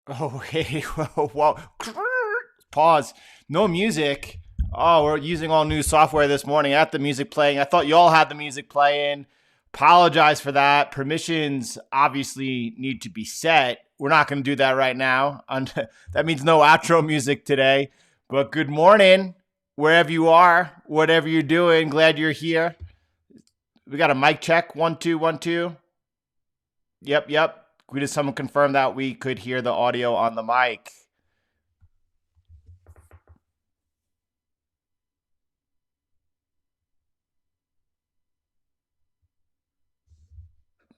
Oh, hey, whoa. Pause. No music. Oh, we're using all new software this morning. I had the music playing. I thought y'all had the music playing. Apologize for that. Permissions obviously need to be set. We're not going to do that right now. That means no outro music today. But good morning, wherever you are, whatever you're doing. Glad you're here. We got a mic check. 1 2 1 2. Yep, yep. We just someone confirmed that we could hear the audio on the mic.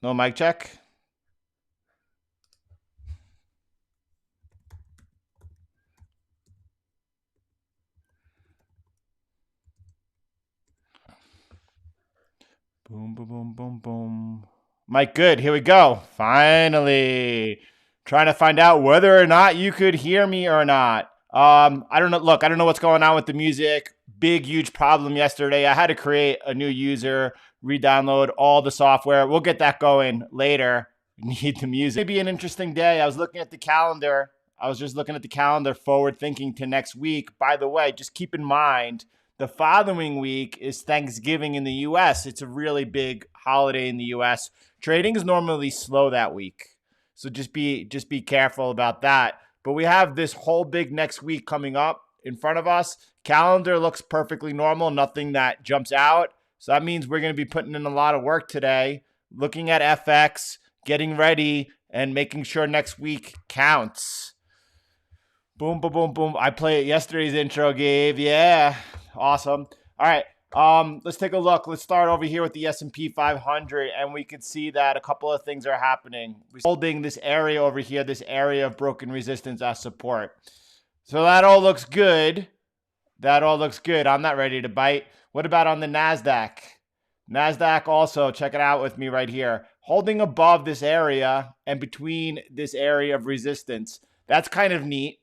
No mic check. Boom, boom, boom, boom, boom. Mike, good. Here we go. Finally. Trying to find out whether or not you could hear me or not. I don't know. Look, I don't know what's going on with the music. Big, huge problem yesterday. I had to create a new user, re-download all the software. We'll get that going later. Need the music. Maybe an interesting day. I was looking at the calendar. I was just looking at the calendar, forward thinking to next week. By the way, just keep in mind, the following week is Thanksgiving in the US. It's a really big holiday in the US. Trading is normally slow that week. So just be careful about that. But we have this whole big next week coming up in front of us. Calendar looks perfectly normal, nothing that jumps out. So that means we're going to be putting in a lot of work today, looking at FX, getting ready, and making sure next week counts. Boom, boom, boom, boom. I played yesterday's intro, Gabe. Yeah, awesome. All right, let's take a look. Let's start over here with the S&P 500, and we can see that a couple of things are happening. We're holding this area over here, this area of broken resistance as support. So that all looks good. That all looks good. I'm not ready to bite. What about on the Nasdaq? Nasdaq also, check it out with me right here. Holding above this area and between this area of resistance. That's kind of neat.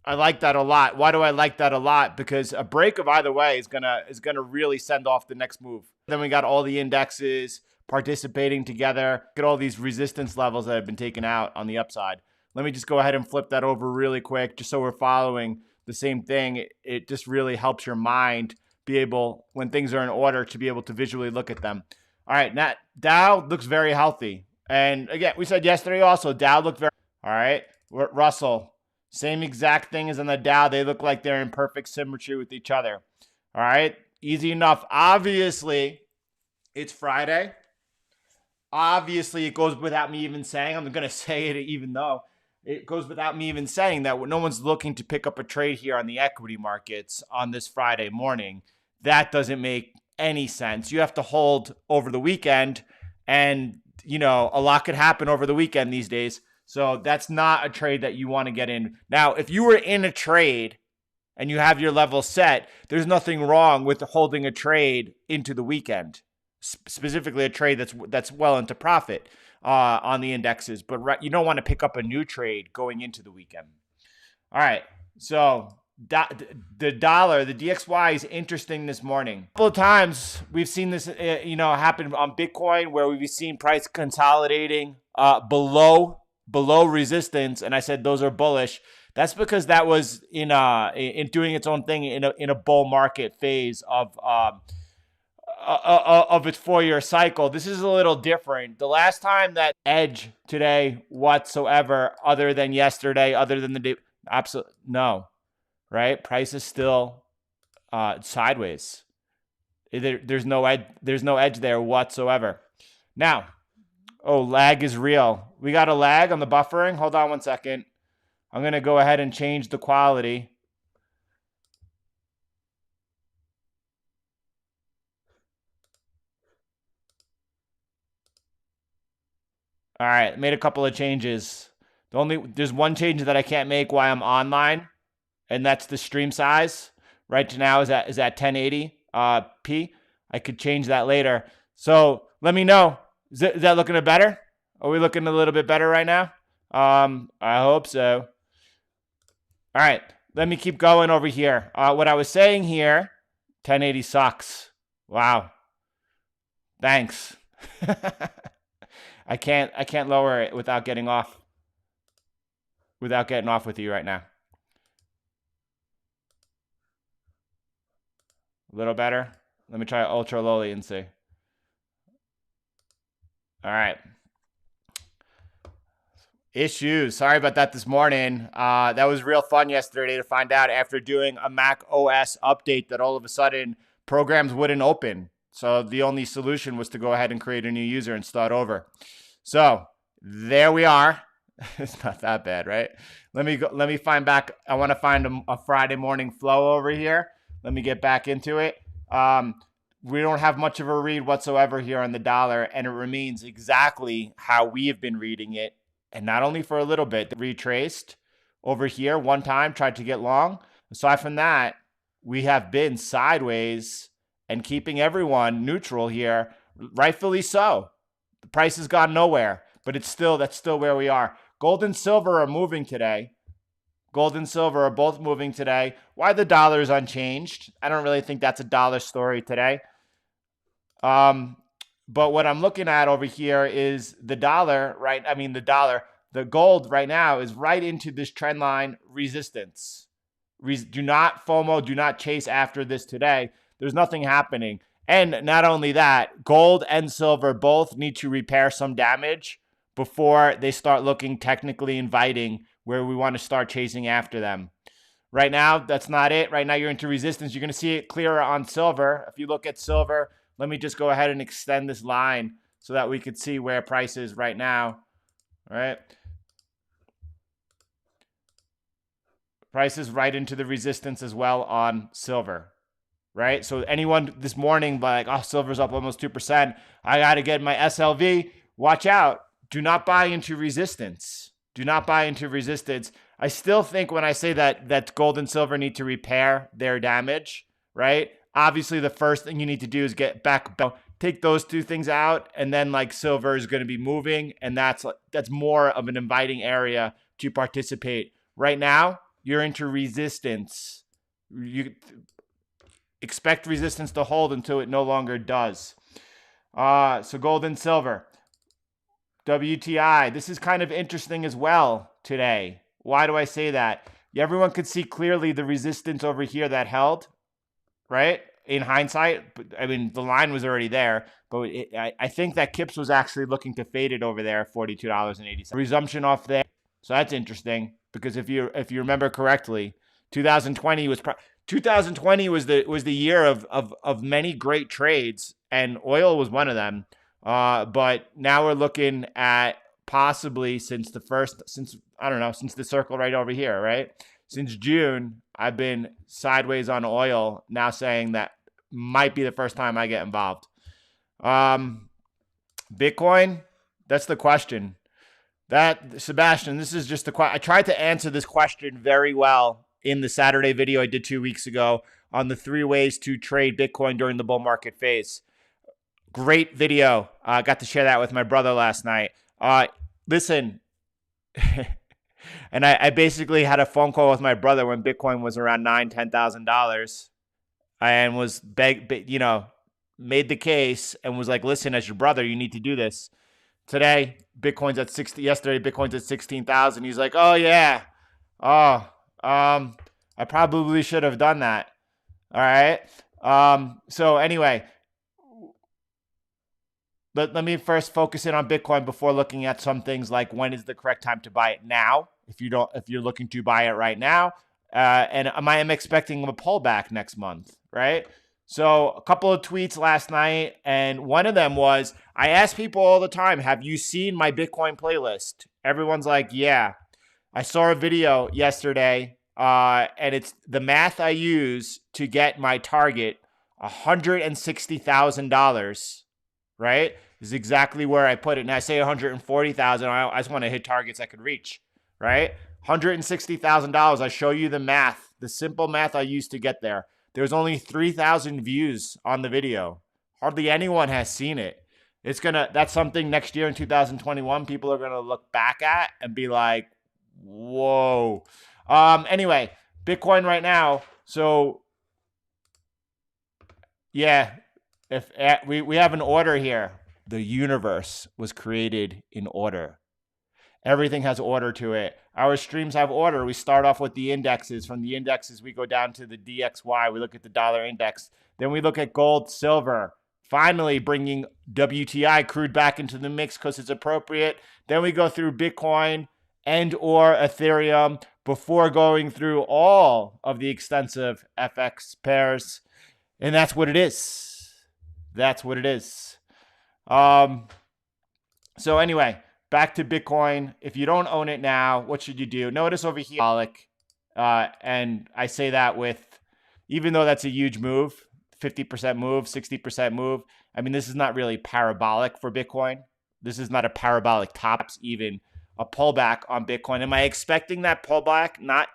I like that a lot. Why do I like that a lot? Because a break of either way is gonna really send off the next move. Then we got all the indexes participating together. Get all these resistance levels that have been taken out on the upside. Let me just go ahead and flip that over really quick, just so we're following the same thing. It just really helps your mind be able, when things are in order, to be able to visually look at them. All right, now Dow looks very healthy. And again, we said yesterday also, Dow looked very, all right, Russell. Same exact thing as on the Dow. They look like they're in perfect symmetry with each other. All right, easy enough. Obviously, it's Friday. Obviously, it goes without me even saying. I'm going to say it even though it goes without me even saying that no one's looking to pick up a trade here on the equity markets on this Friday morning. That doesn't make any sense. You have to hold over the weekend, and a lot could happen over the weekend these days. So that's not a trade that you want to get in. Now, if you were in a trade and you have your level set, there's nothing wrong with holding a trade into the weekend, specifically a trade that's well into profit on the indexes. But you don't want to pick up a new trade going into the weekend. All right, so the dollar, the DXY is interesting this morning. A couple of times we've seen this, happen on Bitcoin, where we've seen price consolidating below resistance, and I said those are bullish. That's because that was in doing its own thing in a bull market phase of its 4-year cycle. This is a little different. The last time that edge today whatsoever, other than yesterday, other than the day, absolutely no, right? Price is still sideways. There's no edge there whatsoever. Now, lag is real. We got a lag on the buffering. Hold on one second. I'm going to go ahead and change the quality. All right, made a couple of changes. There's one change that I can't make while I'm online, and that's the stream size. Right now is at 1080 p. I could change that later. So let me know. Is that looking better? Are we looking a little bit better right now? I hope so. All right, let me keep going over here. What I was saying here, 1080 sucks. Wow. Thanks. I can't lower it without getting off without getting off with you right now? A little better? Let me try ultra lowly and see. All right. Issues. Sorry about that this morning. That was real fun yesterday to find out after doing a Mac OS update that all of a sudden programs wouldn't open. So the only solution was to go ahead and create a new user and start over. So there we are. It's not that bad, right? Let me find back. I want to find a Friday morning flow over here. Let me get back into it. We don't have much of a read whatsoever here on the dollar, and it remains exactly how we have been reading it. And not only for a little bit, retraced over here one time, tried to get long. Aside from that, we have been sideways and keeping everyone neutral here, rightfully so. The price has gone nowhere, but that's still where we are. Gold and silver are moving today. Gold and silver are both moving today. Why the dollar is unchanged? I don't really think that's a dollar story today. But what I'm looking at over here is the dollar, right? I mean, the gold right now is right into this trend line resistance. Do not FOMO, do not chase after this today. There's nothing happening. And not only that, gold and silver both need to repair some damage before they start looking technically inviting where we want to start chasing after them. Right now, that's not it. Right now, you're into resistance. You're going to see it clearer on silver. If you look at silver, let me just go ahead and extend this line so that we could see where price is right now. All right. Price is right into the resistance as well on silver. Right. So anyone this morning like, oh, silver's up almost 2%. I got to get my SLV. Watch out. Do not buy into resistance. Do not buy into resistance. I still think when I say that gold and silver need to repair their damage, right? Obviously, the first thing you need to do is get back, take those two things out, and then like silver is going to be moving, and that's more of an inviting area to participate. Right now, you're into resistance. You expect resistance to hold until it no longer does. So gold and silver. WTI, this is kind of interesting as well today. Why do I say that? Everyone could see clearly the resistance over here that held, right? In hindsight, I mean, the line was already there, but I think that Kips was actually looking to fade it over there, $42.80. Resumption off there. So that's interesting because if you remember correctly, 2020 was the year of many great trades, and oil was one of them. But now we're looking at possibly since the circle right over here, right? Since June, I've been sideways on oil, now saying that might be the first time I get involved. Bitcoin, that's the question. Sebastian, this is just the question. I tried to answer this question very well in the Saturday video I did 2 weeks ago on the 3 ways to trade Bitcoin during the bull market phase. Great video. I got to share that with my brother last night. Listen, and I basically had a phone call with my brother when Bitcoin was around $9,000-$10,000, and was made the case and was like, listen, as your brother, you need to do this. Today, Bitcoin's at 60. Yesterday, Bitcoin's at 16,000. He's like, oh yeah, I probably should have done that. All right. So anyway. Let me first focus in on Bitcoin before looking at some things like when is the correct time to buy it now. If you're looking to buy it right now, and I am expecting a pullback next month, right? So a couple of tweets last night, and one of them was, I ask people all the time, have you seen my Bitcoin playlist? Everyone's like, yeah. I saw a video yesterday, and it's the math I use to get my target, $160,000. Right? This is exactly where I put it. And I say 140,000. I just want to hit targets I could reach. Right? $160,000. I show you the math, the simple math I used to get there. There's only 3,000 views on the video. Hardly anyone has seen it. That's something next year in 2021 people are gonna look back at and be like, whoa. Anyway, Bitcoin right now. So yeah. If we have an order here, the universe was created in order. Everything has order to it. Our streams have order. We start off with the indexes. From the indexes, we go down to the DXY. We look at the dollar index. Then we look at gold, silver. Finally, bringing WTI crude back into the mix because it's appropriate. Then we go through Bitcoin and or Ethereum before going through all of the extensive FX pairs. And that's what it is. That's what it is. So anyway, back to Bitcoin. If you don't own it now, what should you do? Notice over here, and I say that with, even though that's a huge move, 50% move, 60% move. I mean, this is not really parabolic for Bitcoin. This is not a parabolic top, even a pullback on Bitcoin. Am I expecting that pullback? Not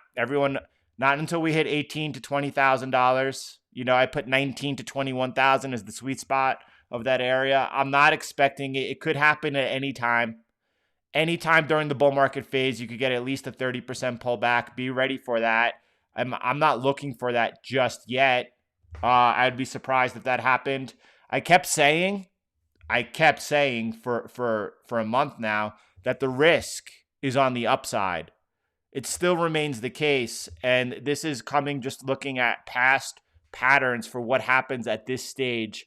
until we hit $18,000 to $20,000. You know, I put 19 to 21,000 as the sweet spot of that area. I'm not expecting it. It could happen at any time. Anytime during the bull market phase, you could get at least a 30% pullback. Be ready for that. I'm not looking for that just yet. I'd be surprised if that happened. I kept saying for a month now that the risk is on the upside. It still remains the case, and this is coming just looking at past patterns for what happens at this stage.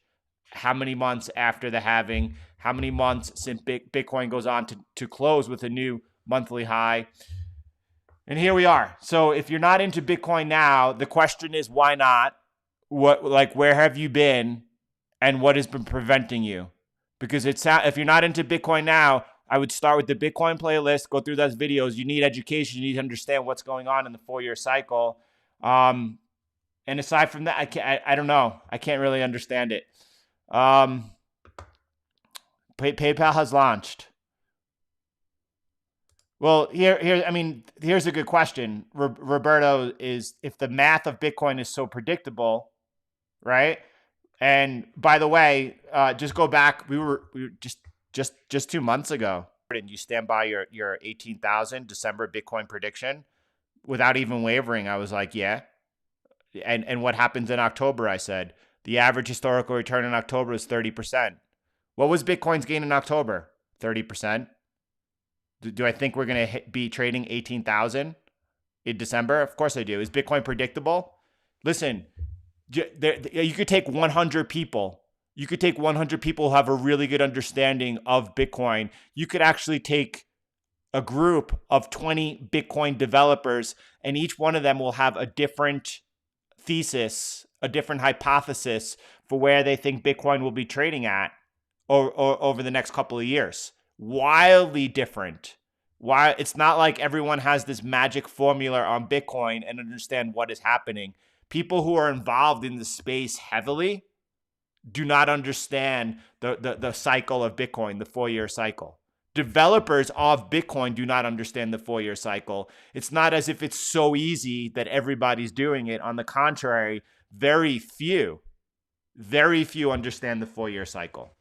How many months after the halving? How many months since Bitcoin goes on to close with a new monthly high? And here we are. So if you're not into Bitcoin now, the question is, why not? Where have you been, and what has been preventing you? Because if you're not into Bitcoin now, I would start with the Bitcoin playlist, go through those videos. You need education. You need to understand what's going on in the 4-year cycle. And aside from that, I don't know. I can't really understand it. PayPal has launched. Well, here's a good question. Roberto, is if the math of Bitcoin is so predictable, right? And by the way, just go back. We were just 2 months ago, and you stand by your 18,000 December Bitcoin prediction without even wavering. I was like, yeah. And what happens in October? I said the average historical return in October is 30%. What was Bitcoin's gain in October? 30%. Do I think we're going to be trading 18,000 in December? Of course I do. Is Bitcoin predictable? Listen, you could take 100 people. You could take 100 people who have a really good understanding of Bitcoin. You could actually take a group of 20 Bitcoin developers, and each one of them will have a different thesis, a different hypothesis for where they think Bitcoin will be trading at or over the next couple of years. Wildly different. Why? It's not like everyone has this magic formula on Bitcoin and understand what is happening. People who are involved in the space heavily do not understand the cycle of Bitcoin, the 4-year cycle. Developers of Bitcoin do not understand the 4-year cycle. It's not as if it's so easy that everybody's doing it. On the contrary, very few understand the 4-year cycle,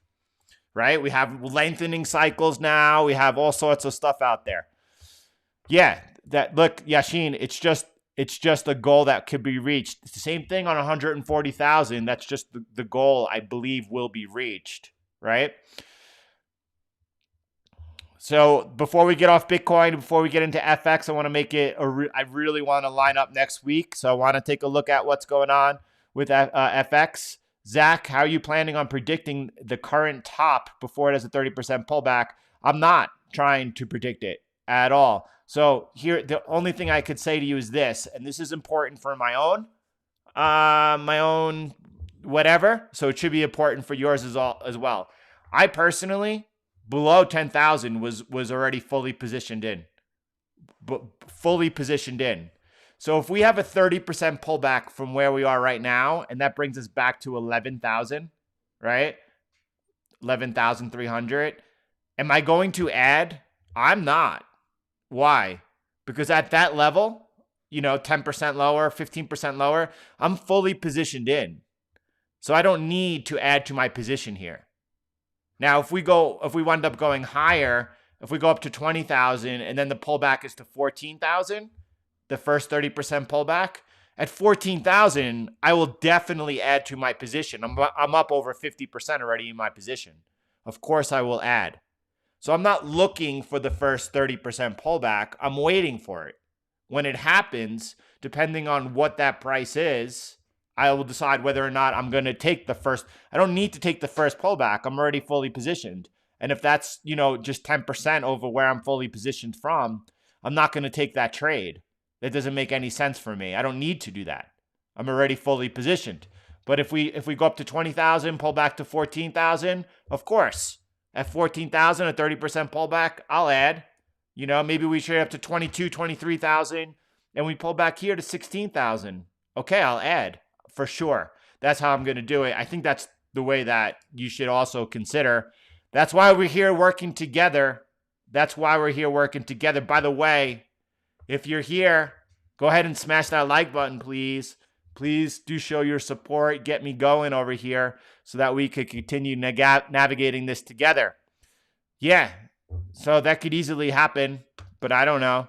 right? We have lengthening cycles now. We have all sorts of stuff out there. Yeah, look, Yashin, it's just a goal that could be reached. It's the same thing on 140,000. That's just the goal I believe will be reached, right? So before we get off Bitcoin, before we get into FX, I want to make it, I really want to line up next week. So I want to take a look at what's going on with FX. Zach, how are you planning on predicting the current top before it has a 30% pullback? I'm not trying to predict it at all. So here, the only thing I could say to you is this, and this is important for my own whatever. So it should be important for yours as well. I personally, below 10,000 was already fully positioned in. So if we have a 30% pullback from where we are right now, and that brings us back to 11,000, right? 11,300. Am I going to add? I'm not. Why? Because at that level, 10% lower, 15% lower, I'm fully positioned in. So I don't need to add to my position here. Now, if we wind up going higher, if we go up to 20,000 and then the pullback is to 14,000, the first 30% pullback, at 14,000, I will definitely add to my position. I'm up over 50% already in my position. Of course I will add. So I'm not looking for the first 30% pullback. I'm waiting for it. When it happens, depending on what that price is, I will decide whether or not I'm going to take the first. I don't need to take the first pullback. I'm already fully positioned. And if that's, just 10% over where I'm fully positioned from, I'm not going to take that trade. That doesn't make any sense for me. I don't need to do that. I'm already fully positioned. But if we go up to 20,000, pull back to 14,000, of course. At 14,000, a 30% pullback, I'll add. Maybe we trade up to 22, 23,000 and we pull back here to 16,000. Okay, I'll add for sure. That's how I'm going to do it. I think that's the way that you should also consider. That's why we're here working together. That's why we're here working together. By the way, if you're here, go ahead and smash that like button, please. Please do show your support. Get me going over here so that we could continue navigating this together. Yeah, so that could easily happen, but I don't know.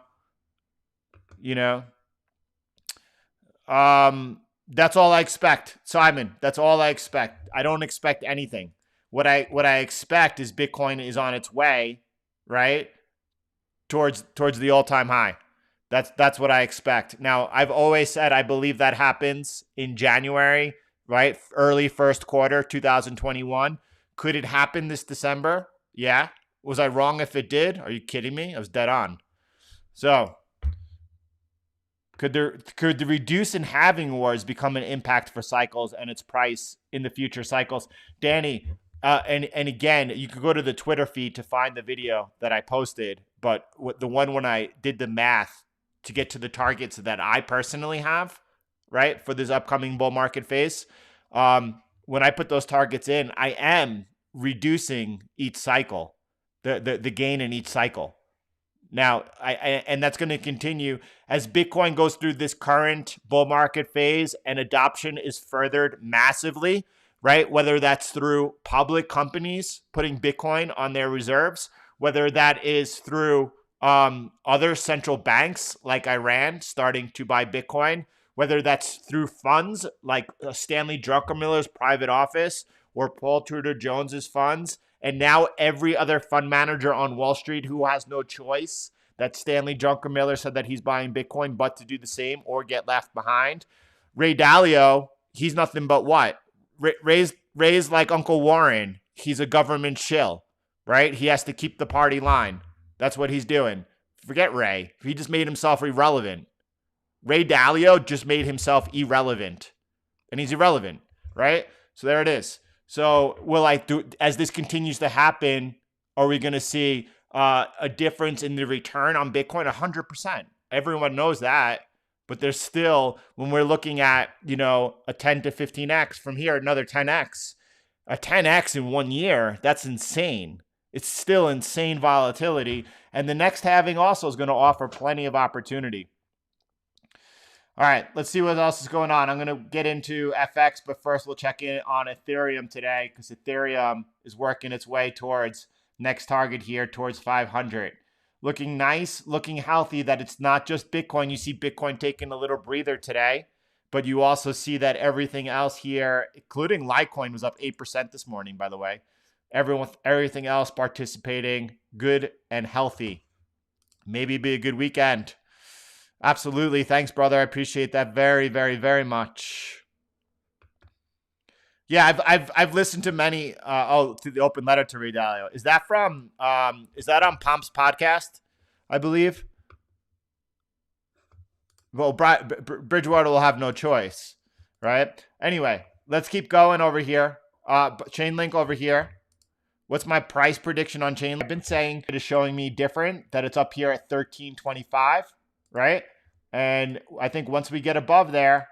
That's all I expect, Simon. That's all I expect. I don't expect anything. What I expect is Bitcoin is on its way, right, towards the all-time high. That's what I expect. Now, I've always said I believe that happens in January, right? Early first quarter 2021. Could it happen this December? Yeah. Was I wrong if it did? Are you kidding me? I was dead on. So, could the reduce and halving wars become an impact for cycles and its price in the future cycles? Danny, and again, you could go to the Twitter feed to find the video that I posted, but the one when I did the math to get to the targets that I personally have, right, for this upcoming bull market phase, when I put those targets in, I am reducing each cycle, the gain in each cycle. Now, and that's going to continue as Bitcoin goes through this current bull market phase and adoption is furthered massively, right? Whether that's through public companies putting Bitcoin on their reserves, whether that is through other central banks like Iran starting to buy Bitcoin, whether that's through funds like Stanley Druckenmiller's private office or Paul Tudor Jones's funds, and now every other fund manager on Wall Street who has no choice that Stanley Druckenmiller said that he's buying Bitcoin but to do the same or get left behind. Ray Dalio, he's nothing but what? Ray's like Uncle Warren. He's a government shill, right? He has to keep the party line. That's what he's doing. Forget Ray. He just made himself irrelevant. Ray Dalio just made himself irrelevant. And he's irrelevant, right? So there it is. So as this continues to happen, are we going to see a difference in the return on Bitcoin? 100%. Everyone knows that. But there's still, when we're looking at, a 10 to 15x from here, another 10x. A 10x in 1 year, that's insane. It's still insane volatility. And the next halving also is going to offer plenty of opportunity. All right, let's see what else is going on. I'm going to get into FX, but first we'll check in on Ethereum today because Ethereum is working its way towards next target here, towards 500. Looking nice, looking healthy, that it's not just Bitcoin. You see Bitcoin taking a little breather today, but you also see that everything else here, including Litecoin, was up 8% this morning, by the way. Everything else participating, good and healthy. Maybe be a good weekend. Absolutely. Thanks, brother. I appreciate that very, very, very much. Yeah, I've listened to many to the open letter to Ray Dalio. Is that from is that on Pomp's podcast, I believe? Well, Bridgewater will have no choice, right? Anyway, let's keep going over here. Chainlink over here. What's my price prediction on Chainlink? I've been saying it is showing me different, that it's up here at 13.25, right? And I think once we get above there,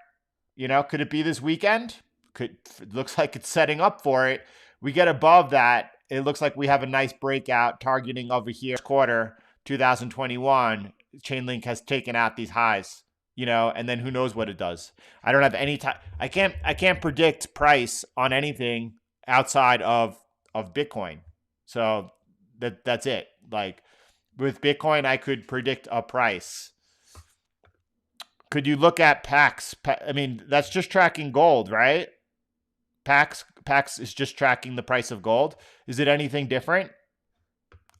could it be this weekend? It looks like it's setting up for it. We get above that, it looks like we have a nice breakout targeting over here. Quarter 2021, Chainlink has taken out these highs, and then who knows what it does. I don't have any time. I can't predict price on anything outside of Bitcoin. So that's it. Like with Bitcoin, I could predict a price. Could you look at PAX? I mean, that's just tracking gold, right? PAX is just tracking the price of gold. Is it anything different?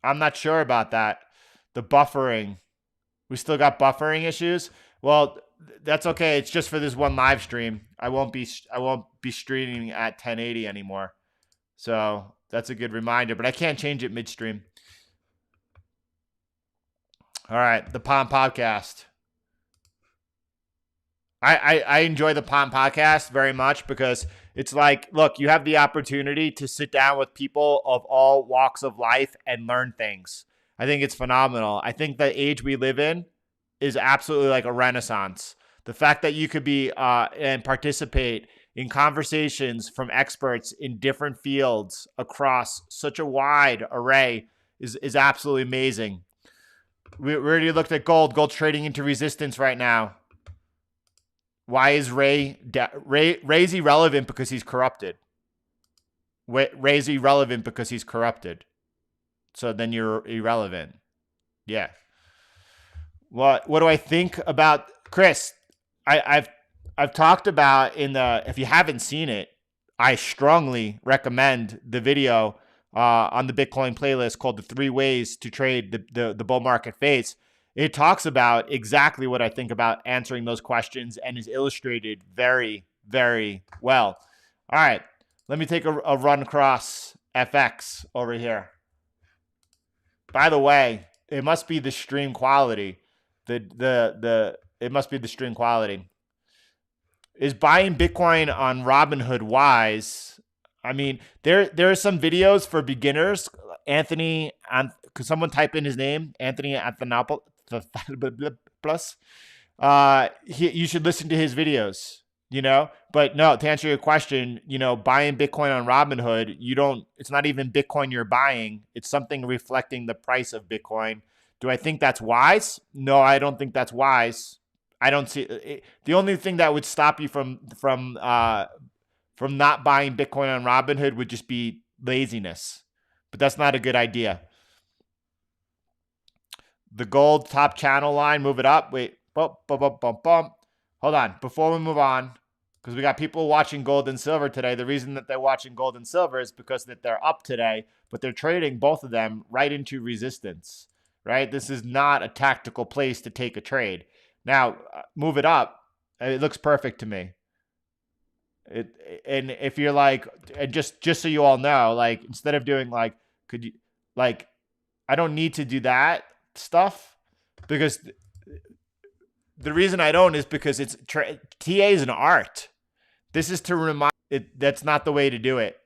I'm not sure about that. The buffering. We still got buffering issues. Well, that's okay. It's just for this one live stream. I won't be streaming at 1080 anymore. So that's a good reminder. But I can't change it midstream. All right, the Palm Podcast. I enjoy the Palm Podcast very much because it's like, look, you have the opportunity to sit down with people of all walks of life and learn things. I think it's phenomenal. I think the age we live in is absolutely like a renaissance. The fact that you could be and participate in conversations from experts in different fields across such a wide array is absolutely amazing. We already looked at gold. Gold trading into resistance right now. Why is Ray's irrelevant because he's corrupted? Ray's irrelevant because he's corrupted. So then you're irrelevant. Yeah. What do I think about Chris? I've talked about if you haven't seen it, I strongly recommend the video on the Bitcoin playlist called The 3 Ways to Trade the Bull Market Phase. It talks about exactly what I think about answering those questions and is illustrated very, very well. All right, let me take a run across FX over here. By the way, it must be the stream quality. It must be the stream quality. Is buying Bitcoin on Robinhood wise? I mean, there are some videos for beginners. Anthony, could someone type in his name? Anthony Anthonopoulos. You should listen to his videos, but no, to answer your question, buying Bitcoin on Robinhood, it's not even Bitcoin you're buying. It's something reflecting the price of Bitcoin. Do I think that's wise? No, I don't think that's wise. I don't see it. The only thing that would stop you from not buying Bitcoin on Robinhood would just be laziness, but that's not a good idea. The gold top channel line, move it up. Wait, bump. Hold on. Before we move on, because we got people watching gold and silver today. The reason that they're watching gold and silver is because that they're up today, but they're trading both of them right into resistance, right? This is not a tactical place to take a trade. Now, move it up. It looks perfect to me. And if you're like, and just so you all know, like, instead of doing like, I don't need to do that stuff, because the reason I don't is because TA is an art. This is to remind it that's not the way to do it,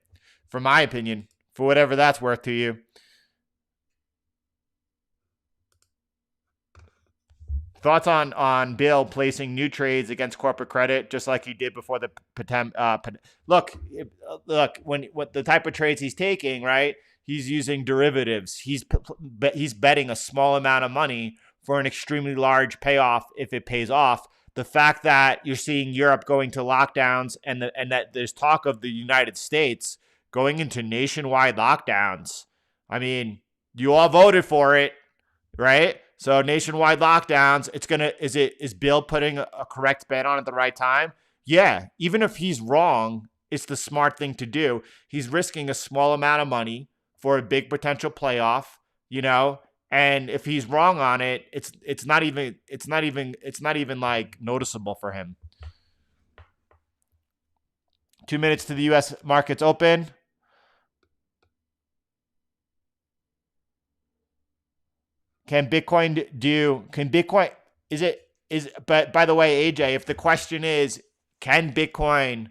for my opinion, for whatever that's worth to you. Thoughts on Bill placing new trades against corporate credit, just like he did before the look what the type of trades he's taking, right? He's using derivatives. He's betting a small amount of money for an extremely large payoff if it pays off. The fact that you're seeing Europe going to lockdowns and that there's talk of the United States going into nationwide lockdowns. I mean, you all voted for it, right? So nationwide lockdowns, is Bill putting a correct bet on at the right time? Yeah, even if he's wrong, it's the smart thing to do. He's risking a small amount of money for a big potential playoff, and if he's wrong on it, it's not even like noticeable for him. 2 minutes to the US markets open. But by the way, AJ, if the question is, can Bitcoin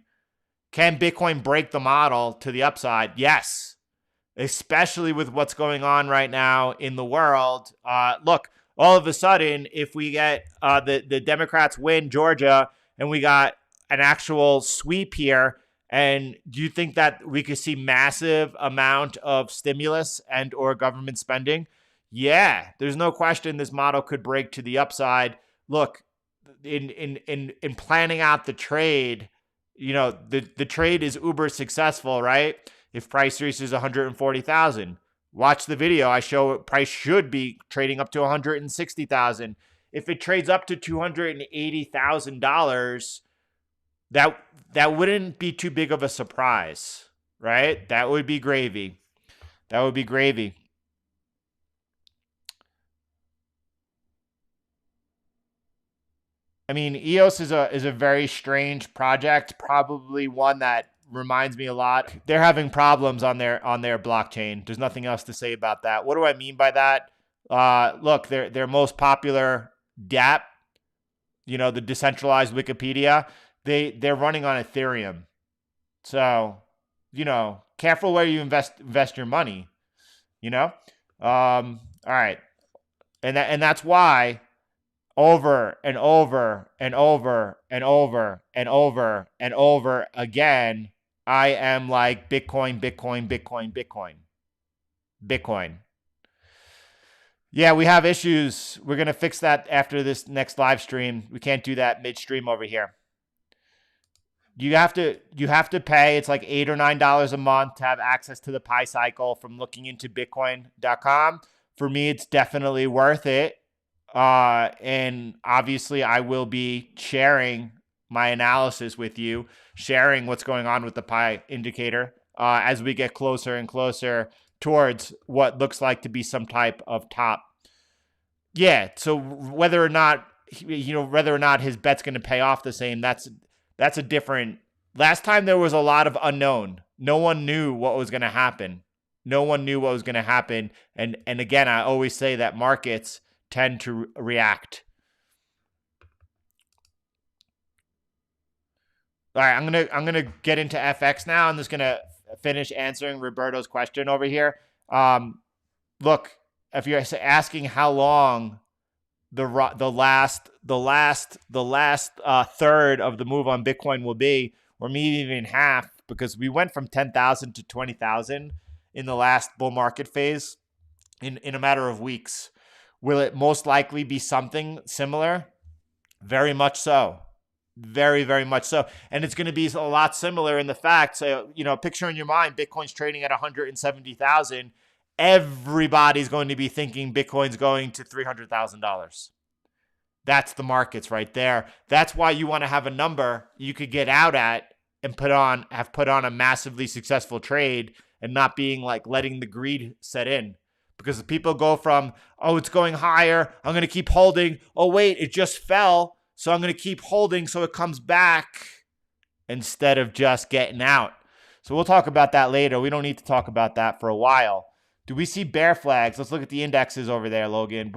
break the model to the upside? Yes, especially with what's going on right now in the world. Look, all of a sudden, if we get the Democrats win Georgia and we got an actual sweep here, and do you think that we could see massive amount of stimulus and or government spending? Yeah, there's no question this model could break to the upside. Look, in planning out the trade, the trade is uber successful, right? If price reaches 140,000, watch the video. I show price should be trading up to 160,000. If it trades up to $280,000, that wouldn't be too big of a surprise, right? That would be gravy. I mean, EOS is a very strange project, probably one that reminds me a lot. They're having problems on their blockchain. There's nothing else to say about that. What do I mean by that? Look, their most popular DApp, the decentralized Wikipedia, they're running on Ethereum. So, careful where you invest your money. All right, and that's why over and over and over and over and over and over again, I am like Bitcoin, Bitcoin, Bitcoin, Bitcoin, Bitcoin. Yeah, we have issues. We're going to fix that after this next live stream. We can't do that midstream over here. You have to pay. It's like $8 or $9 a month to have access to the Pi cycle from looking into Bitcoin.com. For me, it's definitely worth it. And obviously, I will be sharing my analysis with you, sharing what's going on with the Pi indicator as we get closer and closer towards what looks like to be some type of top. Yeah. So whether or not his bet's going to pay off the same, that's a different. Last time there was a lot of unknown. No one knew what was going to happen. And again, I always say that markets tend to react. All right, I'm gonna get into FX now. I'm just gonna finish answering Roberto's question over here. Look, if you're asking how long the last third of the move on Bitcoin will be, or maybe even half, because we went from 10,000 to 20,000 in the last bull market phase in a matter of weeks. Will it most likely be something similar? Very much so. Very, very much so. And it's going to be a lot similar in the fact, so, picture in your mind, Bitcoin's trading at 170,000. Everybody's going to be thinking Bitcoin's going to $300,000. That's the markets right there. That's why you want to have a number you could get out at and have put on a massively successful trade and not being like letting the greed set in. Because the people go from, oh, it's going higher, I'm going to keep holding. Oh, wait, it just fell, so I'm going to keep holding so it comes back instead of just getting out. So we'll talk about that later. We don't need to talk about that for a while. Do we see bear flags? Let's look at the indexes over there, Logan.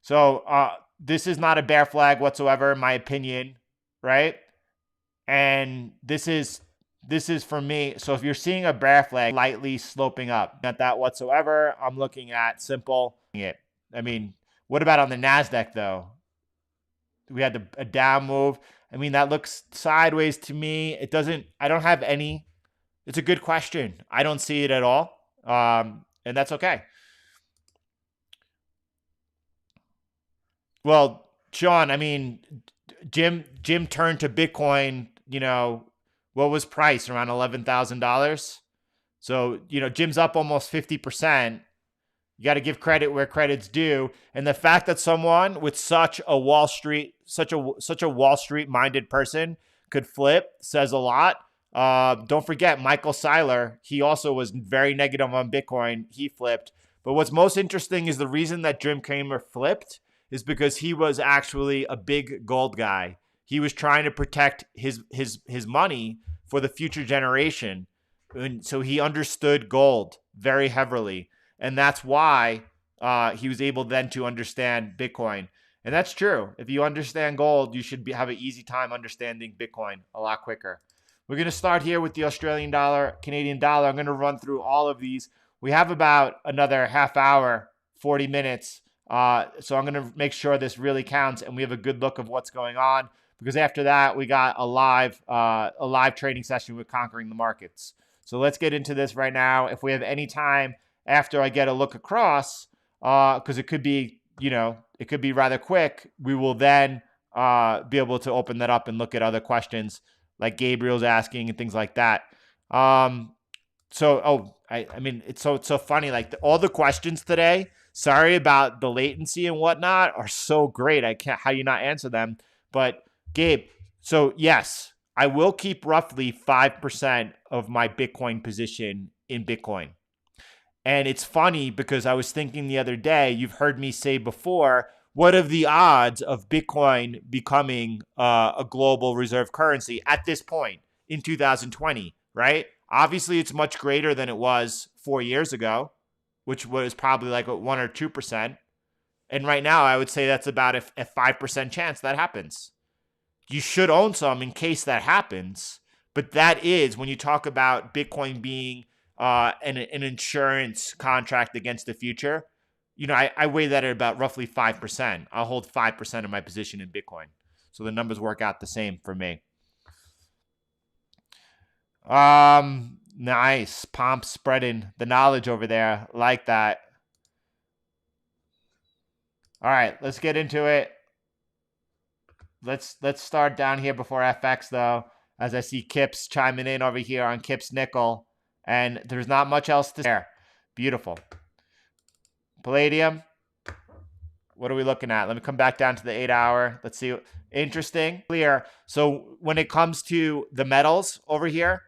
So this is not a bear flag whatsoever, in my opinion, right? And this is for me. So if you're seeing a bear flag lightly sloping up, not that whatsoever. I'm looking at simple. I mean, what about on the Nasdaq though? We had a down move. I mean, that looks sideways to me. I don't have any. It's a good question. I don't see it at all. And that's okay. Well, Sean, I mean, Jim turned to Bitcoin, what was price? Around $11,000. So, Jim's up almost 50%. You got to give credit where credit's due. And the fact that someone with such a Wall Street minded person could flip says a lot. Don't forget Michael Seiler. He also was very negative on Bitcoin. He flipped. But what's most interesting is the reason that Jim Cramer flipped is because he was actually a big gold guy. He was trying to protect his money for the future generation. And so he understood gold very heavily. And that's why he was able then to understand Bitcoin. And that's true. If you understand gold, you should have an easy time understanding Bitcoin a lot quicker. We're going to start here with the Australian dollar, Canadian dollar. I'm going to run through all of these. We have about another half hour, 40 minutes. So I'm going to make sure this really counts and we have a good look of what's going on, because after that, we got a live trading session with Conquering the Markets. So let's get into this right now. If we have any time after I get a look across, because it could be, it could be rather quick, we will then be able to open that up and look at other questions like Gabriel's asking and things like that. I mean, it's so funny. Like all the questions today, sorry about the latency and whatnot, are so great. I can't, how you not answer them. But Gabe, so yes, I will keep roughly 5% of my Bitcoin position in Bitcoin. And it's funny because I was thinking the other day, you've heard me say before, what are the odds of Bitcoin becoming a global reserve currency at this point in 2020, right? Obviously, it's much greater than it was 4 years ago, which was probably like 1 or 2%. And right now, I would say that's about a 5% chance that happens. You should own some in case that happens. But that is when you talk about Bitcoin being an insurance contract against the future. I weigh that at about roughly 5%. I'll hold 5% of my position in Bitcoin. So the numbers work out the same for me. Nice. Pomp spreading the knowledge over there. Like that. All right, let's get into it. Let's start down here before FX though, as I see Kips chiming in over here on Kips Nickel, and there's not much else to share. Beautiful. Palladium. What are we looking at? Let me come back down to the 8-hour. Let's see. Interesting. Clear. So when it comes to the metals over here,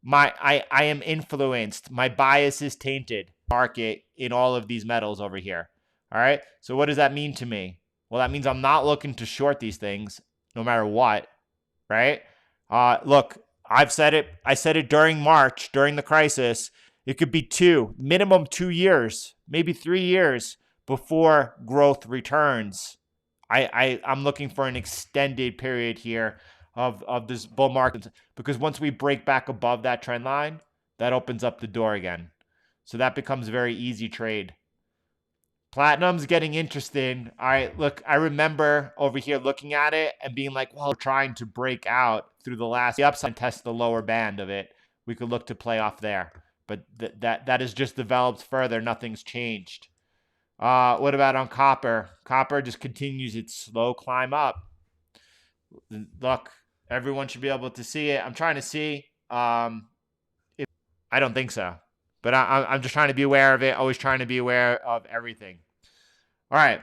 I am influenced. My bias is tainted. Market in all of these metals over here. All right. So what does that mean to me? Well, that means I'm not looking to short these things no matter what. Right. Look, I've said it. I said it during March, during the crisis. It could be minimum 2 years, maybe 3 years before growth returns. I'm looking for an extended period here of this bull market, because once we break back above that trend line, that opens up the door again. So that becomes a very easy trade. Platinum's getting interesting. All right, look, I remember over here looking at it and being like, well, we're trying to break out through the upside, test the lower band of it. We could look to play off there. But that has just developed further. Nothing's changed. What about on copper? Copper just continues its slow climb up. Look, everyone should be able to see it. I'm trying to see. I don't think so. But I'm just trying to be aware of it. Always trying to be aware of everything. All right.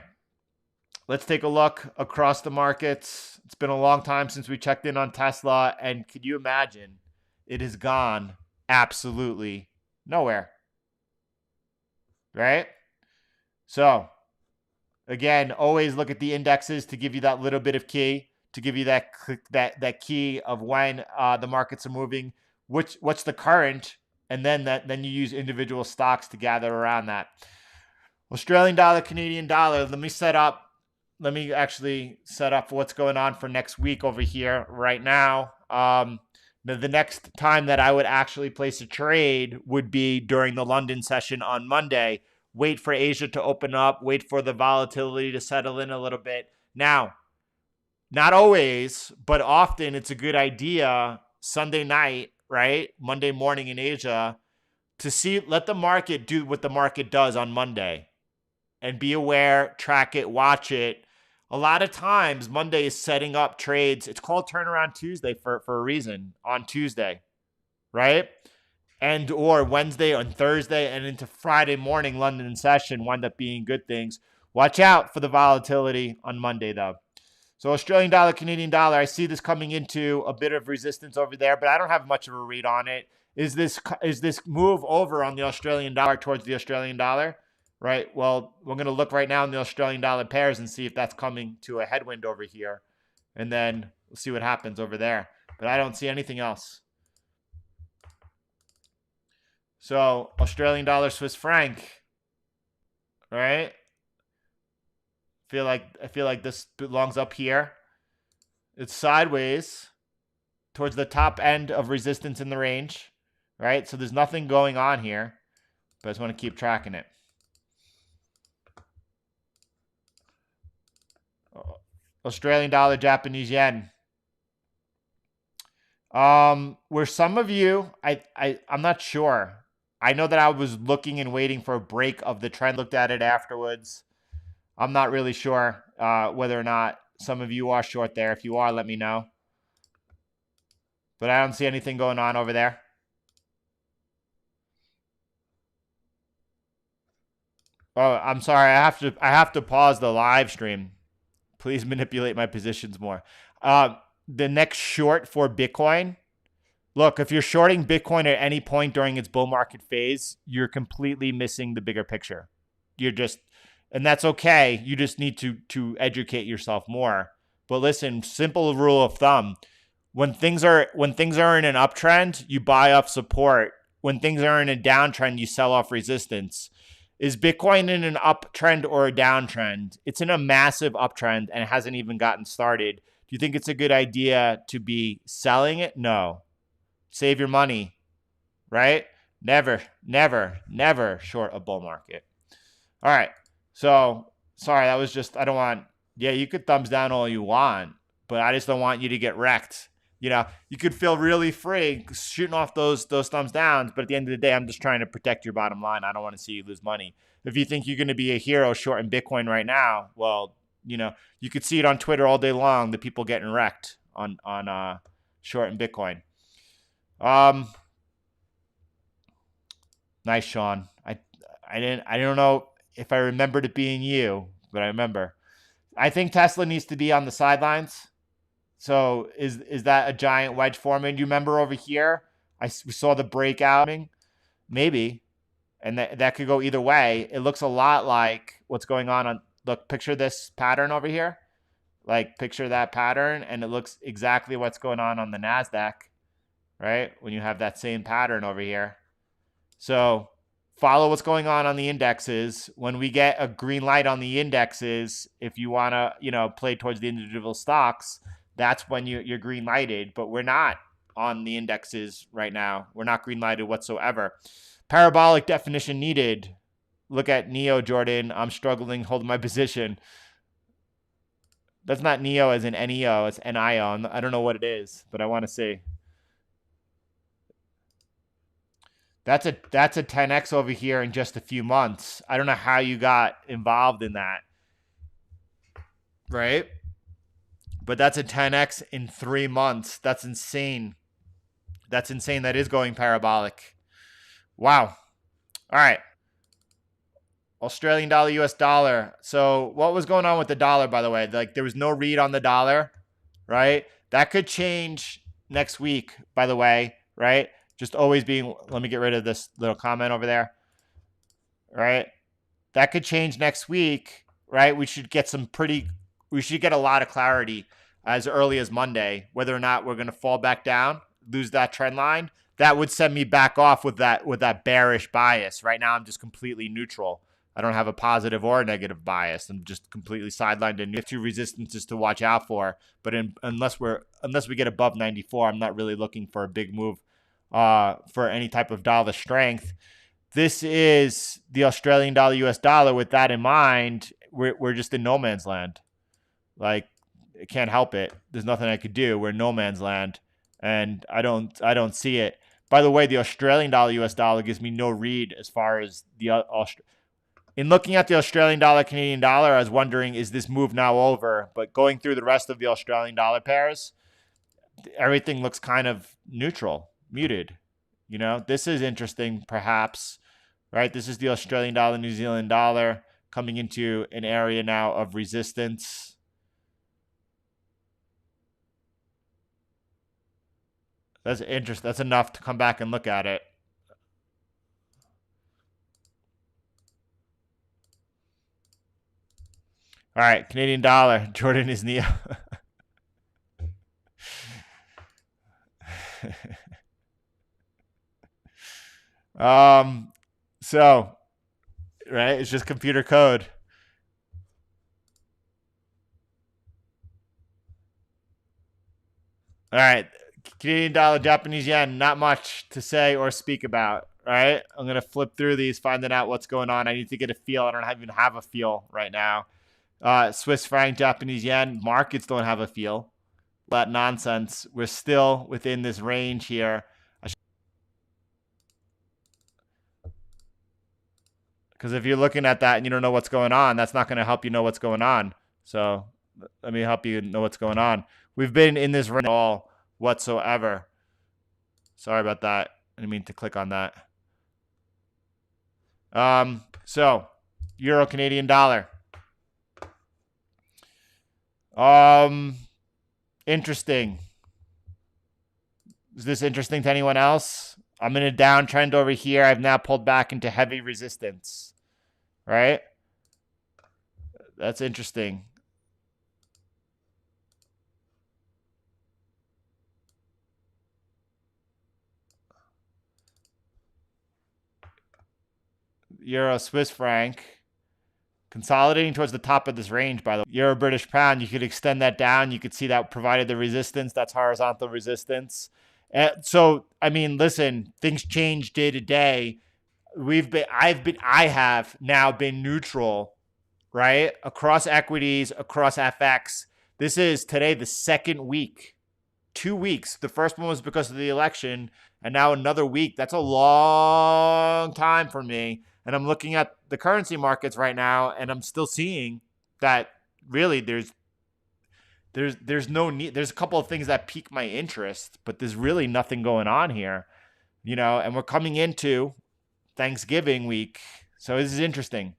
Let's take a look across the markets. It's been a long time since we checked in on Tesla. And could you imagine? It has gone absolutely nowhere. Right? So, again, always look at the indexes to give you that little bit of key, to give you that key of when the markets are moving, what's the current, and then you use individual stocks to gather around that. Australian dollar, Canadian dollar. Let me actually set up what's going on for next week over here right now. The next time that I would actually place a trade would be during the London session on Monday. Wait for Asia to open up. Wait for the volatility to settle in a little bit. Now, not always, but often it's a good idea Sunday night, right? Monday morning in Asia, to let the market do what the market does on Monday. And be aware, track it, watch it. A lot of times, Monday is setting up trades. It's called Turnaround Tuesday for a reason on Tuesday, right? And or Wednesday and Thursday and into Friday morning London session wind up being good things. Watch out for the volatility on Monday, though. So Australian dollar, Canadian dollar, I see this coming into a bit of resistance over there, but I don't have much of a read on it. Is this move over on the Australian dollar towards the Australian dollar? Right. Well, we're going to look right now in the Australian dollar pairs and see if that's coming to a headwind over here. And then we'll see what happens over there. But I don't see anything else. So Australian dollar, Swiss franc. Right. I feel like this belongs up here. It's sideways towards the top end of resistance in the range. Right. So there's nothing going on here. But I just want to keep tracking it. Australian dollar, Japanese yen. Were some of you, I'm not sure. I know that I was looking and waiting for a break of the trend, looked at it afterwards. I'm not really sure whether or not some of you are short there. If you are, let me know. But I don't see anything going on over there. Oh, I'm sorry. I have to pause the live stream. Please manipulate my positions more. The next short for Bitcoin. Look, if you're shorting Bitcoin at any point during its bull market phase, you're completely missing the bigger picture. And that's okay. You just need to educate yourself more. But listen, simple rule of thumb. When things are in an uptrend, you buy up support. When things are in a downtrend, you sell off resistance. Is Bitcoin in an uptrend or a downtrend? It's in a massive uptrend and it hasn't even gotten started. Do you think it's a good idea to be selling it? No. Save your money, right? Never, never, never short a bull market. All right. So, sorry, that was just, I don't want, yeah, you could thumbs down all you want, but I just don't want you to get wrecked. You know, you could feel really free shooting off those thumbs downs, but at the end of the day, I'm just trying to protect your bottom line. I don't want to see you lose money. If you think you're going to be a hero short in Bitcoin right now, well, you know, you could see it on Twitter all day long, the people getting wrecked on short in Bitcoin. Nice, Sean. I don't know if I remembered it being you, but I remember. I think Tesla needs to be on the sidelines. So is that a giant wedge forming? Do you remember over here? We saw the breakout. Maybe. And that could go either way. It looks a lot like what's going on. Look, picture this pattern over here. Like, picture that pattern, and it looks exactly what's going on the Nasdaq, right? When you have that same pattern over here. So follow what's going on the indexes. When we get a green light on the indexes, if you want to, you know, play towards the individual stocks, that's when you're green lighted. But we're not on the indexes right now. We're not green lighted whatsoever. Parabolic definition needed. Look at Neo, Jordan. I'm struggling holding my position. That's not Neo as in NEO. It's NIO. I don't know what it is, but I want to see. That's a 10x over here in just a few months. I don't know how you got involved in that, right? But that's a 10x in 3 months. That's insane. That's insane. That is going parabolic. Wow. All right. Australian dollar, US dollar. So what was going on with the dollar, by the way? Like, there was no read on the dollar, right? That could change next week, by the way, right? Just always being, let me get rid of this little comment over there, right? That could change next week, right? We should get a lot of clarity as early as Monday, whether or not we're going to fall back down, lose that trend line. That would send me back off with that bearish bias. Right now, I'm just completely neutral. I don't have a positive or a negative bias. I'm just completely sidelined and two resistances to watch out for. But unless we get above 94, I'm not really looking for a big move for any type of dollar strength. This is the Australian dollar, US dollar. With that in mind, we're just in no man's land. Like, I can't help it. There's nothing I could do. We're in no man's land, and I don't see it. By the way, the Australian dollar, US dollar gives me no read as far as in looking at the Australian dollar, Canadian dollar, I was wondering, is this move now over? But going through the rest of the Australian dollar pairs, everything looks kind of neutral, muted. You know, this is interesting, perhaps, right? This is the Australian dollar, New Zealand dollar coming into an area now of resistance. That's interesting. That's enough to come back and look at it. All right, Canadian dollar. Jordan is Neo. So, right, it's just computer code. All right, Canadian dollar, Japanese yen, not much to say or speak about. All right, I'm going to flip through these, finding out what's going on. I need to get a feel. I don't even have a feel right now. Swiss franc, Japanese yen, markets don't have a feel. That nonsense. We're still within this range here. Because if you're looking at that and you don't know what's going on, that's not going to help you know what's going on. So let me help you know what's going on. We've been in this range all whatsoever. Sorry about that. I didn't mean to click on that. So Euro, Canadian dollar. Interesting. Is this interesting to anyone else? I'm in a downtrend over here. I've now pulled back into heavy resistance, right? that's interesting. Euro, Swiss franc. Consolidating towards the top of this range, by the way. Euro, British pound, you could extend that down. You could see that provided the resistance. That's horizontal resistance. So, I mean, listen, things change day to day. I have now been neutral, right? Across equities, across FX. This is today the second week. 2 weeks. The first one was because of the election, and now another week. That's a long time for me. And I'm looking at the currency markets right now, and I'm still seeing that really there's no need. There's a couple of things that pique my interest, but there's really nothing going on here, and we're coming into Thanksgiving week. So this is interesting.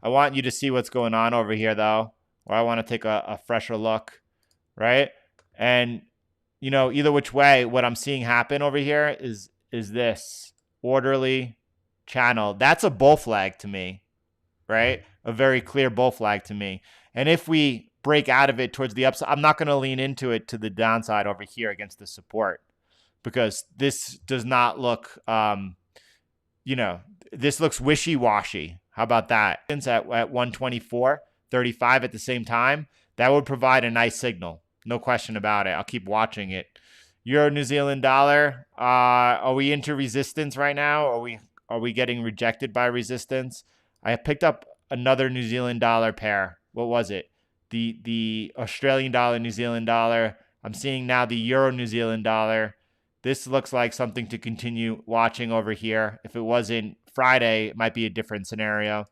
I want you to see what's going on over here, though, or I want to take a fresher look, right? And, either which way, what I'm seeing happen over here is this orderly channel. That's a bull flag to me, right? A very clear bull flag to me. And if we break out of it towards the upside, I'm not going to lean into it to the downside over here against the support, because this does not look, this looks wishy-washy. How about that? At 124.35 at the same time, that would provide a nice signal. No question about it. I'll keep watching it. Euro, New Zealand dollar. Are we into resistance right now? Are we getting rejected by resistance? I picked up another New Zealand dollar pair. What was it? The Australian dollar, New Zealand dollar. I'm seeing now the Euro, New Zealand dollar. This looks like something to continue watching over here. If it wasn't Friday, it might be a different scenario.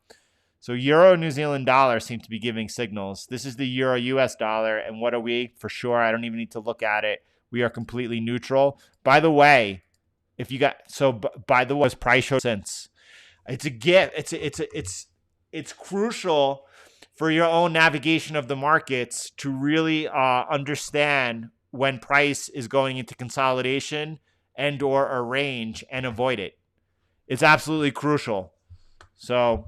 So Euro, New Zealand dollar seem to be giving signals. This is the Euro US dollar. And what are we? For sure, I don't even need to look at it. We are completely neutral. By the way, price show since it's a gift. It's crucial for your own navigation of the markets to really understand when price is going into consolidation and or a range and avoid it. It's absolutely crucial. So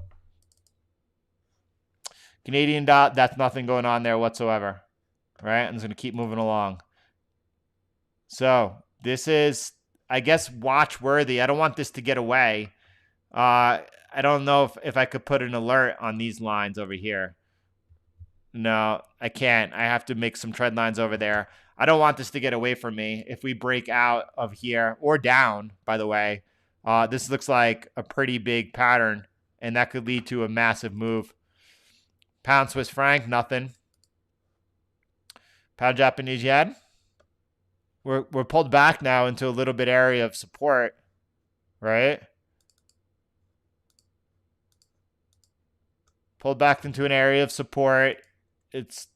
Canadian dollar, that's nothing going on there whatsoever, right? I'm just going to keep moving along. So this is, I guess, watch worthy. I don't want this to get away. I don't know if I could put an alert on these lines over here. No, I can't. I have to make some trend lines over there. I don't want this to get away from me. If we break out of here or down, by the way, this looks like a pretty big pattern, and that could lead to a massive move. Pound Swiss franc, nothing. Pound Japanese yen. We're pulled back now into a little bit area of support, right? Pulled back into an area of support. It's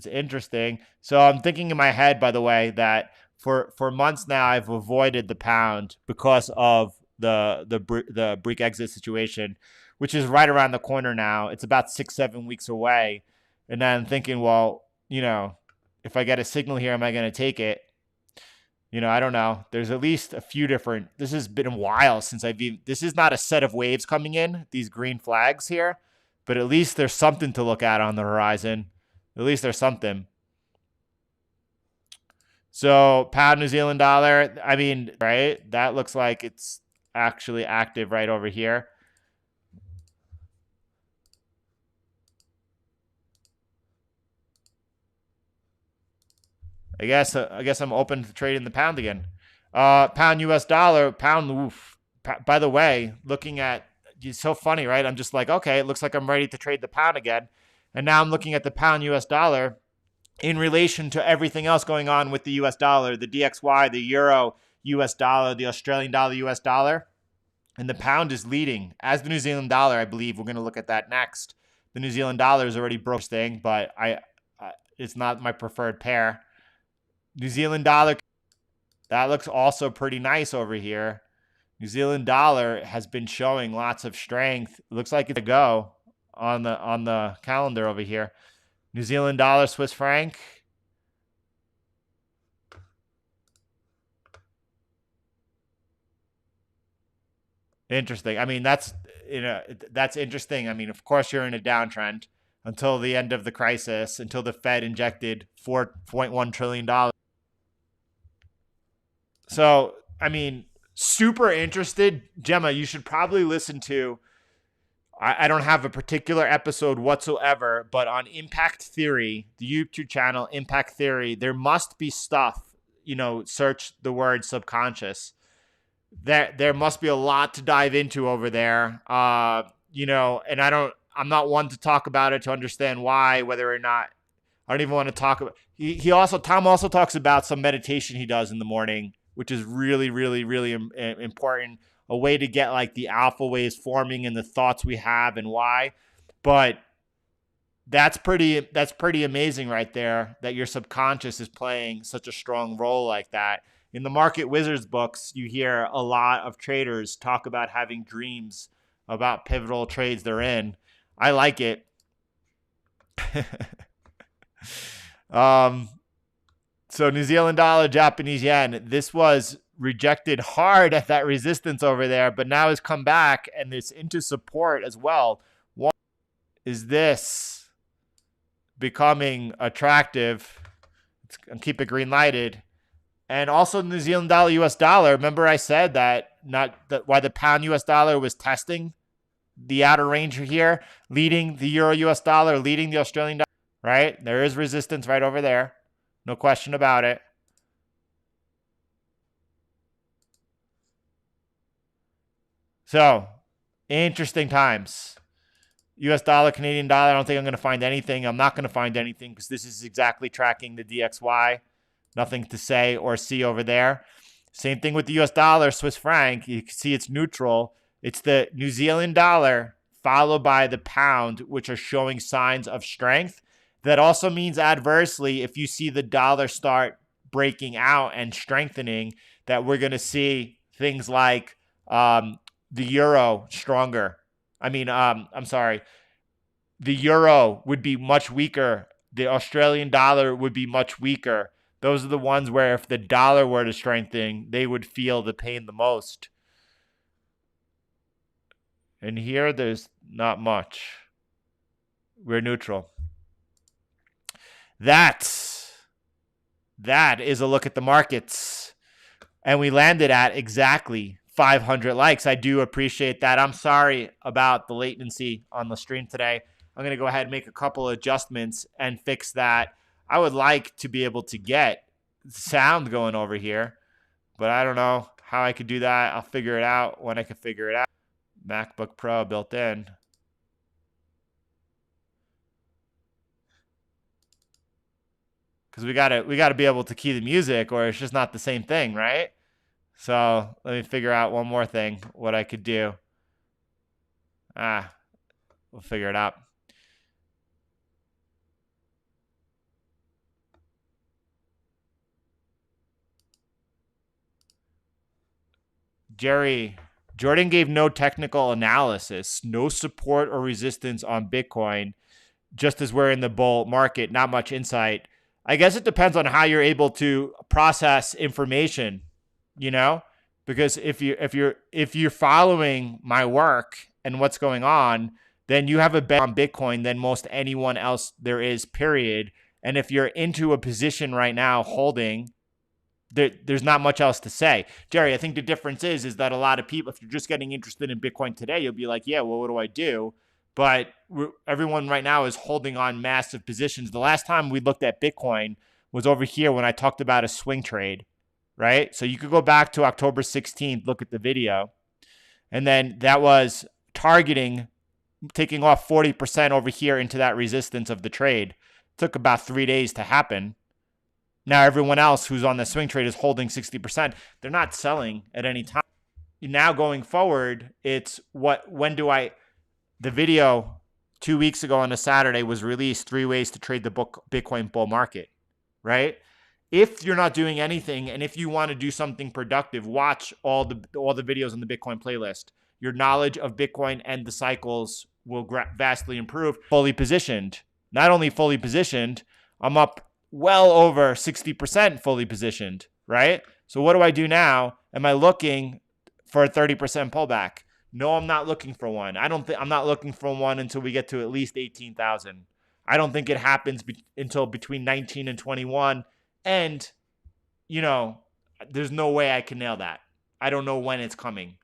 interesting. So I'm thinking in my head, by the way, that for months now I've avoided the pound because of the Greek exit situation, which is right around the corner now. It's about 6-7 weeks away. And then I'm thinking, well, if I get a signal here, am I going to take it? I don't know. There's at least a few different. This has been a while since this is not a set of waves coming in, these green flags here, but at least there's something to look at on the horizon. At least there's something. So pound New Zealand dollar, I mean, right? That looks like it's actually active right over here. I guess I'm open to trading the pound again. Pound US dollar, pound. Oof. By the way, looking at, it's so funny, right? I'm just like, okay, it looks like I'm ready to trade the pound again. And now I'm looking at the pound US dollar in relation to everything else going on with the US dollar, the DXY, the Euro US dollar, the Australian dollar US dollar. And the pound is leading as the New Zealand dollar. I believe we're going to look at that next. The New Zealand dollar is already broke thing, but it's not my preferred pair. New Zealand dollar, that looks also pretty nice over here. New Zealand dollar has been showing lots of strength. It looks like it's a go on the calendar over here. New Zealand dollar, Swiss franc. Interesting. I mean, that's that's interesting. I mean, of course you're in a downtrend until the end of the crisis, until the Fed injected $4.1 trillion. So, I mean, super interested. Gemma, you should probably listen to, I don't have a particular episode whatsoever, but on Impact Theory, the YouTube channel Impact Theory, there must be stuff, search the word subconscious. There must be a lot to dive into over there. And I'm not one to talk about it to understand why, whether or not, I don't even want to talk about, Tom also talks about some meditation he does in the morning, which is really, really, really important. A way to get like the alpha waves forming and the thoughts we have and why. But that's pretty amazing right there, that your subconscious is playing such a strong role like that. In the Market Wizards books, you hear a lot of traders talk about having dreams about pivotal trades they're in. I like it. So New Zealand dollar, Japanese yen, this was rejected hard at that resistance over there, but now has come back and it's into support as well. One, is this becoming attractive? Keep it green lighted. And also New Zealand dollar, US dollar. Remember I said why the pound US dollar was testing the outer range here, leading the euro US dollar, leading the Australian dollar, right? There is resistance right over there. No question about it. So, interesting times. US dollar, Canadian dollar, I don't think I'm going to find anything. I'm not going to find anything because this is exactly tracking the DXY. Nothing to say or see over there. Same thing with the US dollar, Swiss franc. You can see it's neutral. It's the New Zealand dollar followed by the pound, which are showing signs of strength. That also means adversely, if you see the dollar start breaking out and strengthening, that we're going to see things like the euro stronger. The euro would be much weaker. The Australian dollar would be much weaker. Those are the ones where if the dollar were to strengthen, they would feel the pain the most. And here, there's not much. We're neutral. That is a look at the markets. And we landed at exactly 500 likes. I do appreciate that. I'm sorry about the latency on the stream today. I'm going to go ahead and make a couple of adjustments and fix that. I would like to be able to get sound going over here, but I don't know how I could do that. I'll figure it out when I can figure it out. MacBook Pro built in. Because we gotta be able to key the music, or it's just not the same thing, right? So let me figure out one more thing, what I could do. We'll figure it out. Jordan gave no technical analysis, no support or resistance on Bitcoin, just as we're in the bull market, not much insight. I guess it depends on how you're able to process information, because if you're following my work and what's going on, then you have a bet on Bitcoin than most anyone else there is, period. And if you're into a position right now holding, there's not much else to say. Jerry, I think the difference is that a lot of people, if you're just getting interested in Bitcoin today, you'll be like, yeah, well, what do I do? But everyone right now is holding on massive positions. The last time we looked at Bitcoin was over here when I talked about a swing trade, right? So you could go back to October 16th, look at the video. And then that was targeting, taking off 40% over here into that resistance of the trade. It took about 3 days to happen. Now everyone else who's on the swing trade is holding 60%. They're not selling at any time. Now going forward, it's the video 2 weeks ago on a Saturday was released, 3 ways to trade the Bitcoin bull market, right? If you're not doing anything and if you want to do something productive, watch all the videos on the Bitcoin playlist. Your knowledge of Bitcoin and the cycles will vastly improve. Fully positioned. Not only fully positioned, I'm up well over 60% fully positioned, right? So what do I do now? Am I looking for a 30% pullback? No, I'm not looking for one. I'm not looking for one until we get to at least 18,000. I don't think it happens until between 19 and 21. And, there's no way I can nail that. I don't know when it's coming.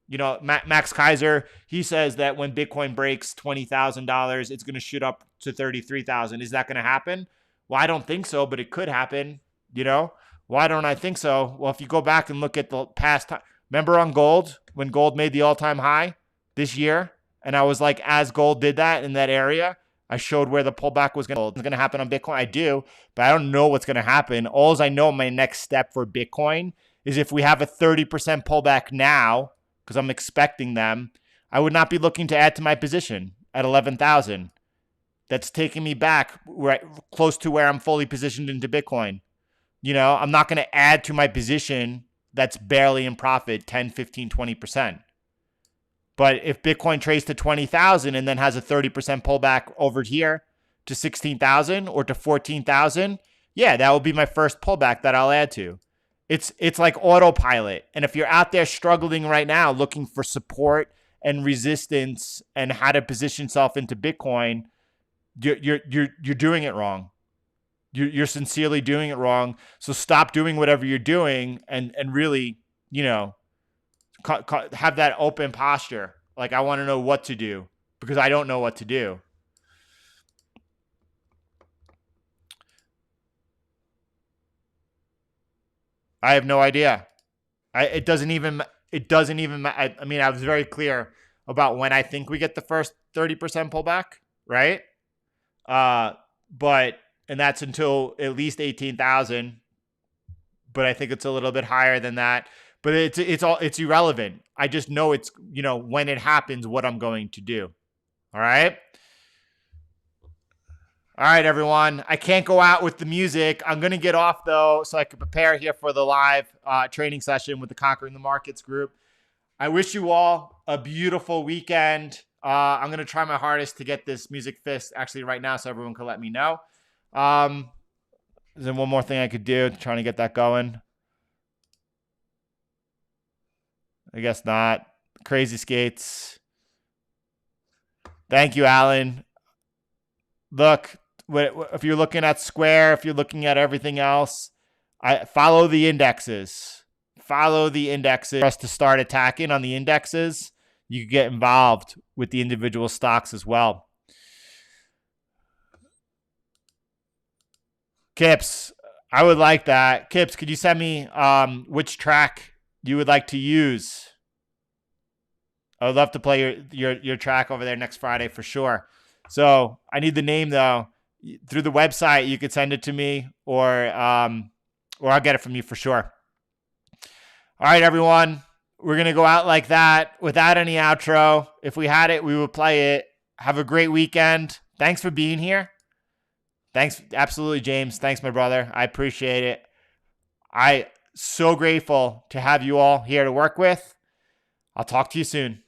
Max Kaiser, he says that when Bitcoin breaks $20,000, it's going to shoot up to 33,000. Is that going to happen? Well, I don't think so, but it could happen. Why don't I think so? Well, if you go back and look at the past time, remember on gold, when gold made the all-time high this year? And I was like, as gold did that in that area, I showed where the pullback was going to happen on Bitcoin. I do, but I don't know what's going to happen. All I know my next step for Bitcoin is if we have a 30% pullback now, because I'm expecting them, I would not be looking to add to my position at 11,000. That's taking me back close to where I'm fully positioned into Bitcoin. I'm not going to add to my position that's barely in profit 10, 15, 20%. But if Bitcoin trades to 20,000 and then has a 30% pullback over here to 16,000 or to 14,000, yeah, that will be my first pullback that I'll add to. It's like autopilot. And if you're out there struggling right now looking for support and resistance and how to position yourself into Bitcoin, you're doing it wrong. You're sincerely doing it wrong. So stop doing whatever you're doing and really, have that open posture. Like, I want to know what to do because I don't know what to do. I have no idea. It doesn't even I mean, I was very clear about when I think we get the first 30% pullback, right? And that's until at least 18,000, but I think it's a little bit higher than that. But it's irrelevant. I just know it's, when it happens, what I'm going to do. All right. All right, everyone. I can't go out with the music. I'm going to get off, though, so I can prepare here for the live training session with the Conquering the Markets group. I wish you all a beautiful weekend. I'm going to try my hardest to get this music fixed actually right now so everyone can let me know. Is there one more thing I could do to try to get that going? I guess not. Crazy Skates. Thank you, Alan. Look, if you're looking at Square, if you're looking at everything else, follow the indexes. Follow the indexes. For us to start attacking on the indexes, you can get involved with the individual stocks as well. Kips, I would like that. Kips, could you send me which track you would like to use? I would love to play your track over there next Friday for sure. So I need the name though. Through the website, you could send it to me, or I'll get it from you for sure. All right, everyone. We're gonna go out like that without any outro. If we had it, we would play it. Have a great weekend. Thanks for being here. Thanks, absolutely, James. Thanks, my brother. I appreciate it. I so grateful to have you all here to work with. I'll talk to you soon.